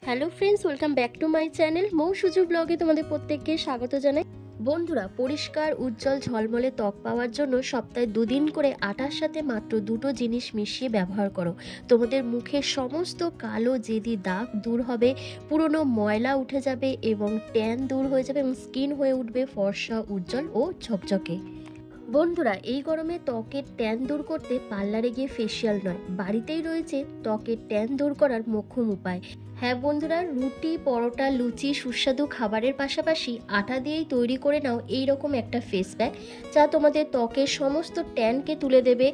Hello friends, welcome back to my channel Mou Suju ব্লগে তোমাদের প্রত্যেককে স্বাগত জানাই। বন্ধুরা, পরিষ্কার উজ্জ্বল ঝলমলে ত্বক পাওয়ার জন্য সপ্তাহে 2 দিন করে আটার সাথে মাত্র 2টো জিনিস মিশিয়ে ব্যবহার করো। তোমাদের মুখের সমস্ত কালো জেদি দাগ দূর হবে, পুরনো ময়লা উঠে যাবে এবং ট্যান দূর হয়ে যাবে এবং স্কিন হয়ে উঠবে ফর্সা, উজ্জ্বল ও ঝকঝকে। বন্ধুরা, এই গরমে ত্বকের ট্যান দূর করতে পার্লারে গিয়ে ফেসিয়াল নয়, বাড়িতেই রয়েছে ত্বকের ট্যান দূর করার মোক্ষম উপায়। হ্যাঁ বন্ধুরা, রুটি, পরোটা, লুচি সুস্বাদু খাবারের পাশাপাশি আটা দিয়েই তৈরি করে নাও এইরকম একটা ফেস প্যাক, যা তোমাদের ত্বকের সমস্ত ট্যানকে তুলে দেবে।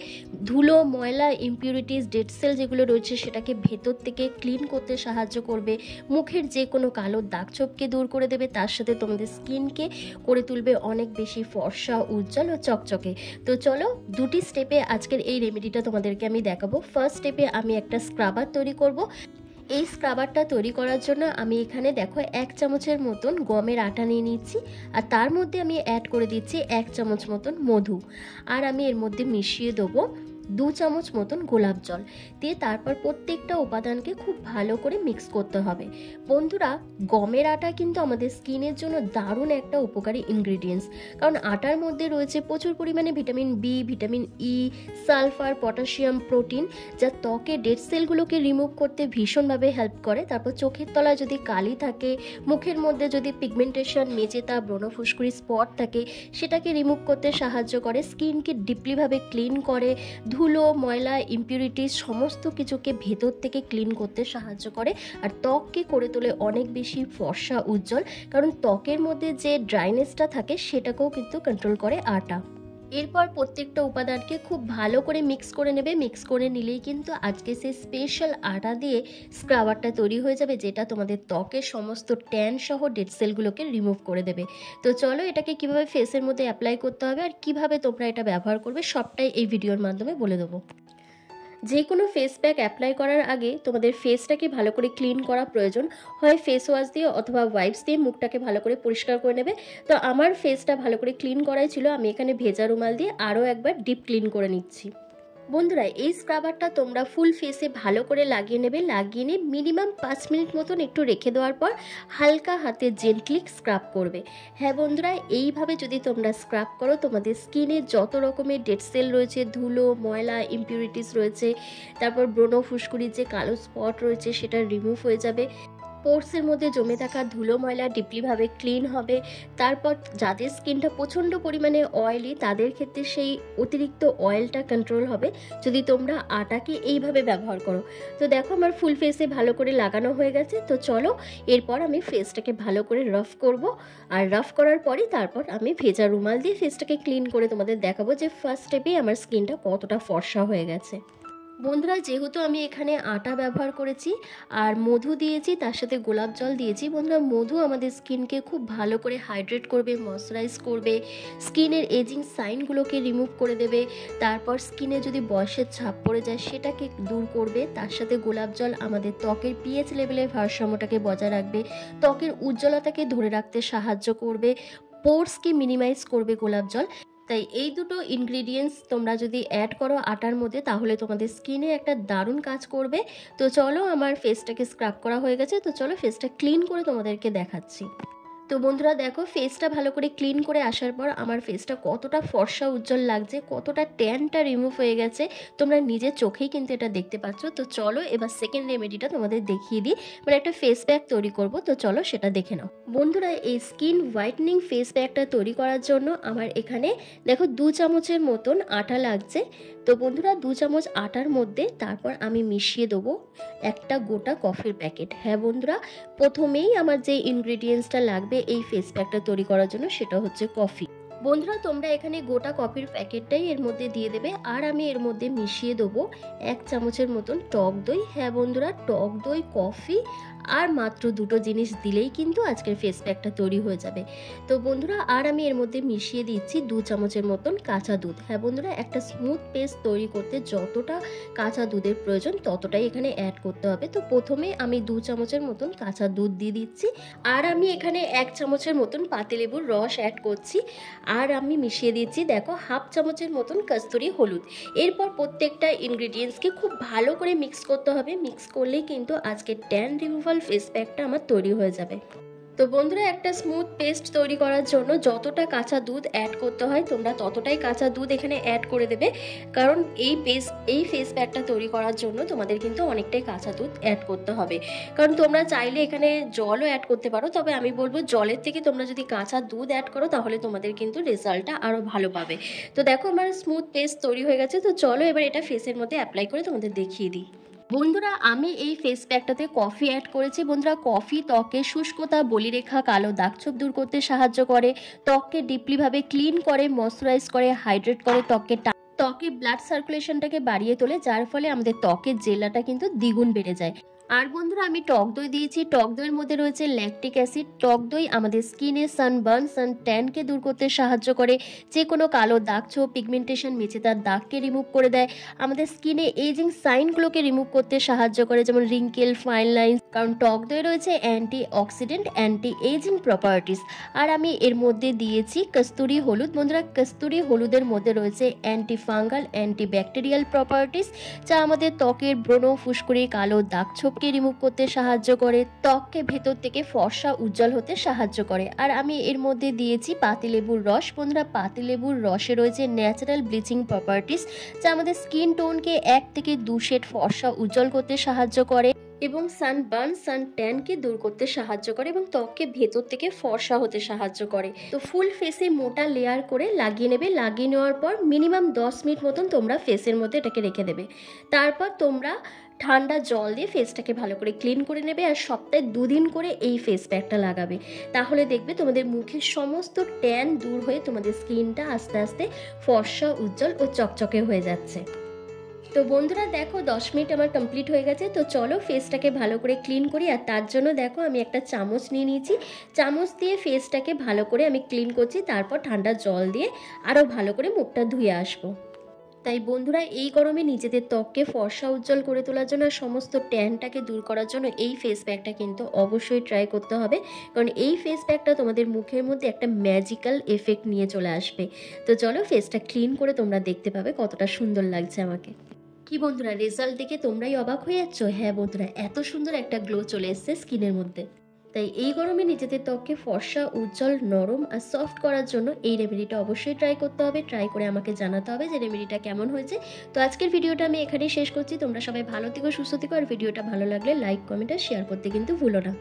ধুলো, ময়লা, ইমপিউরিটিস, ডেড সেল যেগুলো রয়েছে সেটাকে ভেতর থেকে ক্লিন করতে সাহায্য করবে। মুখের যে কোনো কালো দাগছোপকে দূর করে দেবে, তার সাথে তোমাদের স্কিনকে করে তুলবে অনেক বেশি ফর্সা, উজ্জ্বল ও চকচকে। তো চলো, দুটি স্টেপে আজকের এই রেমেডিটা তোমাদেরকে আমি দেখাবো। ফার্স্ট স্টেপে আমি একটা স্ক্রাবার তৈরি করব। এই স্ক্রাবারটা তৈরি করার জন্য আমি এখানে দেখো 1 চামচের মতন গমের আটা নিয়ে নিচ্ছি, আর তার মধ্যে আমি অ্যাড করে দিচ্ছি 1 চামচ মতন মধু, আর আমি এর মধ্যে মিশিয়ে দেবো 2 চামচ মতন গোলাপ জল দিয়ে তারপর প্রত্যেকটা উপাদানকে খুব ভালো করে মিক্স করতে হবে। বন্ধুরা, গমের আটা কিন্তু আমাদের স্কিনের জন্য দারুণ একটা উপকারী ইনগ্রিডিয়েন্টস, কারণ আটার মধ্যে রয়েছে প্রচুর পরিমাণে vitamin B, vitamin E, sulphur, potassium, protein, যা ত্বকের ডেড সেলগুলোকে রিমুভ করতে ভীষণভাবে হেল্প করে। তারপর চোখের তলায় যদি কালি থাকে, মুখের মধ্যে যদি পিগমেন্টেশন, মেচেতা, ব্রণ, ফুসকুড়ি স্পট থাকে, সেটাকে রিমুভ করতে সাহায্য করে। স্কিনকে ডিপলিভাবে ক্লিন করে, ধুলো, ময়লা, ইমপিউরিটিস সমস্ত কিছুকে ভেতর থেকে ক্লিন করতে সাহায্য করে, আর ত্বককে করে তোলে অনেক বেশি ফর্সা, উজ্জ্বল, কারণ ত্বকের মধ্যে যে ড্রাইনেসটা থাকে সেটাকেও কিন্তু কন্ট্রোল করে আটা। এরপর প্রত্যেকটা উপাদানকে খুব ভালো করে মিক্স করে নেবে। মিক্স করে নিলেই কিন্তু আজকে সেই স্পেশাল আটা দিয়ে স্ক্রাবারটা তৈরি হয়ে যাবে, যেটা তোমাদের ত্বকের সমস্ত ট্যান সহ ডেড সেলগুলোকে রিমুভ করে দেবে। তো চলো, এটাকে কিভাবে ফেসের মধ্যে অ্যাপ্লাই করতে হবে আর কিভাবে তোমরা এটা ব্যবহার করবে সবটাই এই ভিডিওর মাধ্যমে বলে দেবো। যে কোনো ফেস প্যাক অ্যাপ্লাই করার আগে তোমাদের ফেসটাকে ভালো করে ক্লিন করা প্রয়োজন। হয় ফেস ওয়াশ দিয়ে অথবা ওয়াইপস দিয়ে মুখটাকে ভালো করে পরিষ্কার করে নেবে। তো আমার ফেসটা ভালো করে ক্লিন করাই ছিল, আমি এখানে ভেজা রুমাল দিয়ে আরও একবার ডিপ ক্লিন করে নিচ্ছি। বন্ধুরা, এই স্ক্রাবারটা তোমরা ফুল ফেসে ভালো করে লাগিয়ে নেবে। লাগিয়ে নিয়ে মিনিমাম 5 মিনিট মতন একটু রেখে দেওয়ার পর হালকা হাতে জেন্টলি স্ক্রাব করবে। হ্যাঁ বন্ধুরা, এইভাবে যদি তোমরা স্ক্রাব করো, তোমাদের স্কিনে যত রকমের ডেড সেল রয়েছে, ধুলো, ময়লা, ইমপিউরিটিস রয়েছে, তারপর ব্রণ, ফুসকুড়ির যে কালো স্পট রয়েছে সেটা রিমুভ হয়ে যাবে। পোর্সের মধ্যে জমে থাকা ধুলো, ময়লা ডিপলিভাবে ক্লিন হবে। তারপর যাদের স্কিনটা প্রচণ্ড পরিমাণে অয়েলি, তাদের ক্ষেত্রে সেই অতিরিক্ত অয়েলটা কন্ট্রোল হবে যদি তোমরা আটাকে এইভাবে ব্যবহার করো। তো দেখো, আমার ফুল ফেসে ভালো করে লাগানো হয়ে গেছে। তো চলো, এরপর আমি ফেসটাকে ভালো করে রাফ করব, আর রাফ করার পরই তারপর আমি ভেজা রুমাল দিয়ে ফেসটাকে ক্লিন করে তোমাদের দেখাবো যে ফার্স্ট স্টেপেই আমার স্কিনটা কতটা ফর্সা হয়ে গেছে। বন্ধুরা, যেহেতু আমি এখানে আটা ব্যবহার করেছি আর মধু দিয়েছি, তার সাথে গোলাপ জল দিয়েছি। বন্ধুরা, মধু আমাদের স্কিনকে খুব ভালো করে হাইড্রেট করবে, ময়শ্চারাইজ করবে, স্কিনের এজিং সাইনগুলোকে রিমুভ করে দেবে। তারপর স্কিনে যদি বয়সের ছাপ পড়ে যায় সেটাকে দূর করবে। তার সাথে গোলাপ জল আমাদের ত্বকের পিএইচ লেভেলের ভারসাম্যটাকে বজায় রাখবে, ত্বকের উজ্জ্বলতাকে ধরে রাখতে সাহায্য করবে, পোর্সকে মিনিমাইজ করবে গোলাপ জল। তাই এই দুটো ইনগ্রিডিয়েন্টস তোমরা যদি অ্যাড করো আটার মধ্যে, তাহলে তোমাদের স্কিনে একটা দারুণ কাজ করবে। তো চলো, আমার ফেসটাকে স্ক্রাব করা হয়ে গেছে। তো চলো, ফেসটা ক্লিন করে তোমাদেরকে দেখাচ্ছি। তো বন্ধুরা দেখো, ফেসটা ভালো করে ক্লিন করে আসার পর আমার ফেসটা কতটা ফর্সা, উজ্জ্বল লাগছে, কতটা ট্যানটা রিমুভ হয়ে গেছে, তোমরা নিজের চোখেই কিন্তু এটা দেখতে পাচ্ছ। তো চলো, এবার সেকেন্ড রেমেডিটা তোমাদের দেখিয়ে দিই, মানে একটা ফেস প্যাক তৈরি করব। তো চলো সেটা দেখে নাও। বন্ধুরা, এই স্কিন হোয়াইটনিং ফেস প্যাকটা তৈরি করার জন্য আমার এখানে দেখো 2 চামচের মতন আটা লাগছে। তো বন্ধুরা, 2 চামচ আটার মধ্যে তারপর আমি মিশিয়ে দেবো একটা গোটা কফির প্যাকেট। হ্যাঁ বন্ধুরা, প্রথমেই আমার যে ইনগ্রিডিয়েন্টসটা লাগবে এই ফেস প্যাকটা তৈরি করার জন্য সেটা হচ্ছে কফি। বন্ধুরা, তোমরা এখানে গোটা কফির প্যাকেটটাই এর মধ্যে দিয়ে দেবে, আর আমি এর মধ্যে মিশিয়ে দেবো 1 চামচের মতন টক দই। হ্যাঁ বন্ধুরা, টক দই, কফি আর মাত্র 2টো জিনিস দিলেই কিন্তু আজকের ফেস প্যাকটা তৈরি হয়ে যাবে। তো বন্ধুরা, আর আমি এর মধ্যে মিশিয়ে দিচ্ছি 2 চামচের মতন কাঁচা দুধ। হ্যাঁ বন্ধুরা, একটা স্মুথ পেস্ট তৈরি করতে যতটা কাঁচা দুধের প্রয়োজন ততটাই এখানে অ্যাড করতে হবে। তো প্রথমে আমি 2 চামচের মতন কাঁচা দুধ দিয়ে দিচ্ছি, আর আমি এখানে 1 চামচের মতন পাতিলেবুর রস অ্যাড করছি, আর আমি মিশিয়ে দিচ্ছি দেখো হাফ চামচের মতন কস্তুরি হলুদ। এরপর প্রত্যেকটা ইনগ্রিডিয়েন্টসকে খুব ভালো করে মিক্স করতে হবে। মিক্স করলেই কিন্তু আজকে ট্যান রিমুভাল ফেস প্যাকটা আমার তৈরি হয়ে যাবে। তো বন্ধুরা, একটা স্মুথ পেস্ট তৈরি করার জন্য যতটা কাঁচা দুধ অ্যাড করতে হয় তোমরা ততটাই কাঁচা দুধ এখানে অ্যাড করে দেবে, কারণ এই ফেস প্যাকটা তৈরি করার জন্য তোমাদের কিন্তু অনেকটাই কাঁচা দুধ অ্যাড করতে হবে। কারণ তোমরা চাইলে এখানে জলও অ্যাড করতে পারো, তবে আমি বলবো জলের থেকে তোমরা যদি কাঁচা দুধ অ্যাড করো তাহলে তোমাদের কিন্তু রেজাল্টটা আরও ভালো পাবে। তো দেখো আমার স্মুথ পেস্ট তৈরি হয়ে গেছে। তো চলো এবার এটা ফেসের মধ্যে অ্যাপ্লাই করে তোমাদের দেখিয়ে দিই। বন্ধুরা, আমি এই ফেস প্যাকটাতে কফি অ্যাড করেছি। বন্ধুরা, কফি ত্বকের শুষ্কতা, বলিরেখা, কালো দাগছোপ দূর করতে সাহায্য করে, ত্বককে ডিপলিভাবে ক্লিন করে, ময়শ্চারাইজ করে, হাইড্রেট করে, ত্বকে ব্লাড সার্কুলেশনটাকে বাড়িয়ে তোলে, যার ফলে আমাদের ত্বকের জেলাটা কিন্তু দ্বিগুণ বেড়ে যায়। আর বন্ধুরা, আমি টক দই দিয়েছি। টক দইয়ের মধ্যে রয়েছে ল্যাকটিক অ্যাসিড। টক দই আমাদের স্কিনে সানবার্ন, সান ট্যানকে দূর করতে সাহায্য করে, যে কোনো কালো দাগ, ছোপ, পিগমেন্টেশন, মেচেদার দাগকে রিমুভ করে দেয়, আমাদের স্কিনে এজিং সাইনগুলোকে রিমুভ করতে সাহায্য করে, যেমন রিঙ্কেল, ফাইন লাইন্স। কারণ টক দই রয়েছে antioxidant, anti ageing properties. আর আমি এর মধ্যে দিয়েছি কস্তুরি হলুদ। বন্ধুরা, কস্তুরি হলুদের মধ্যে রয়েছে anti fungal, anti bacterial properties, যা আমাদের ত্বকের ব্রণ, ফুসকুড়ি, কালো দাগ ছোপ কে রিমুভ করতে সাহায্য করে, ত্বককে ভেতর থেকে ফর্সা উজ্জ্বল হতে সাহায্য করে। আর আমি এর মধ্যে দিয়েছি পাতিলেবুর রস। বন্ধুরা, পাতিলেবুর রসে রয়েছে ন্যাচারাল ব্লিচিং প্রপার্টিস, যা আমাদের স্কিন টোনকে 1 থেকে 2 শেড ফর্সা উজ্জ্বল করতে সাহায্য করে এবং সানবার্ন, সান ট্যানকে দূর করতে সাহায্য করে এবং ত্বককে ভেতর থেকে ফর্সা হতে সাহায্য করে। তো ফুল ফেসে মোটা লেয়ার করে লাগিয়ে নেবে। লাগিয়ে নেওয়ার পর মিনিমাম 10 মিনিট মতন তোমরা ফেসের মধ্যে এটাকে রেখে দেবে। তারপর তোমরা ঠান্ডা জল দিয়ে ফেসটাকে ভালো করে ক্লিন করে নেবে আর সপ্তাহে 2 দিন করে এই ফেস প্যাকটা লাগাবে। তাহলে দেখবে তোমাদের মুখের সমস্ত ট্যান দূর হয়ে তোমাদের স্কিনটা আস্তে আস্তে ফর্সা, উজ্জ্বল ও চকচকে হয়ে যাচ্ছে। তো বন্ধুরা দেখো 10 মিনিট আমার কমপ্লিট হয়ে গেছে। তো চলো ফেসটাকে ভালো করে ক্লিন করি। আর তার জন্য দেখো আমি একটা চামচ নিয়ে নিয়েছি। চামচ দিয়ে ফেসটাকে ভালো করে আমি ক্লিন করছি। তারপর ঠান্ডা জল দিয়ে আরও ভালো করে মুখটা ধুয়ে আসবো। তাই বন্ধুরা, এই গরমে নিজেদের ত্বককে ফর্সা উজ্জ্বল করে তোলার জন্য, সমস্ত ট্যানটাকে দূর করার জন্য এই ফেস প্যাকটা কিন্তু অবশ্যই ট্রাই করতে হবে। কারণ এই ফেস প্যাকটা তোমাদের মুখের মধ্যে একটা ম্যাজিক্যাল এফেক্ট নিয়ে চলে আসবে। তো চলো ফেসটা ক্লিন করে তোমরা দেখতে পাবে কতটা সুন্দর লাগছে আমাকে। কি বন্ধুরা, রেজাল্ট দেখে তোমরাই অবাক হয়ে যাচ্ছ? হ্যাঁ বন্ধুরা, এত সুন্দর একটা গ্লো চলে এসছে স্কিনের মধ্যে। তাই এই গরমে নিজেদের ত্বককে ফর্সা, উজ্জ্বল, নরম আর সফট করার জন্য এই রেমেডিটা অবশ্যই ট্রাই করতে হবে। ট্রাই করে আমাকে জানাতে হবে যে রেমেডিটা কেমন হয়েছে। তো আজকের ভিডিওটা আমি এখানেই শেষ করছি। তোমরা সবাই ভালো থেকো, সুস্থ থেকো। আর ভিডিওটা ভালো লাগলে লাইক, কমেন্ট আর শেয়ার করতে কিন্তু ভুলো না।